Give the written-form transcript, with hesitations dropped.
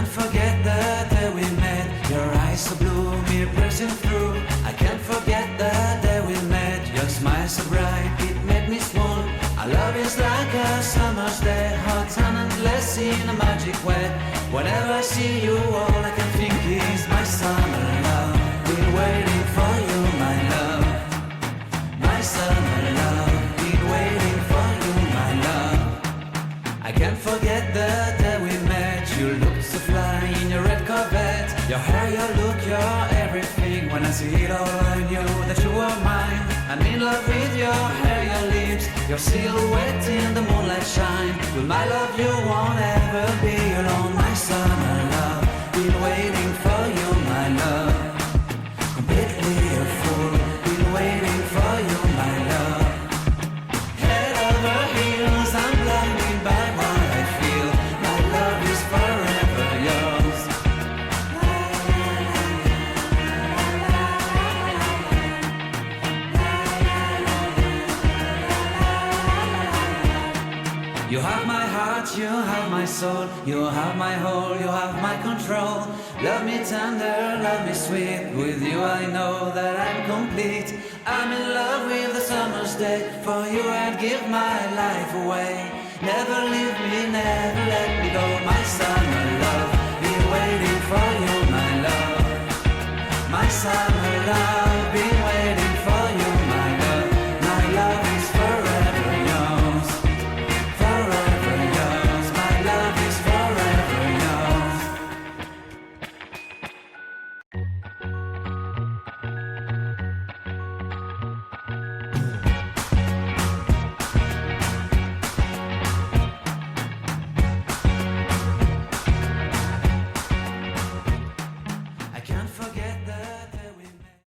can't forget the day we met. Your eyes so blue, me piercing through. I can't forget the day we met. Your smile so bright, it made me swoon. Our love is like a summer's day, hot and endless in a magic way. Whenever I see you, all I can think is my summer love. Been waiting for you, my love. My summer love. Been waiting for you, my love. I can't forget the day we met. You looked so fly in your red Corvette. Your hair, your look, your everything. When I see it all, I knew that you were mine. I'm in love with your hair, your lips, your silhouette in the moonlight shine. With my love, you won't ever be alone. My summer love, been waiting for you, my love. Completely a fool, been waiting for you, my love. Head over heels, I'm blinded by what I feel. My love is forever yours. You have my heart, you have my soul, you have my whole, you have my control. Love me tender, love me sweet. With you I know that I'm complete. I'm in love with the summer's day. For you I'd give my life away. Never leave me, never let me go.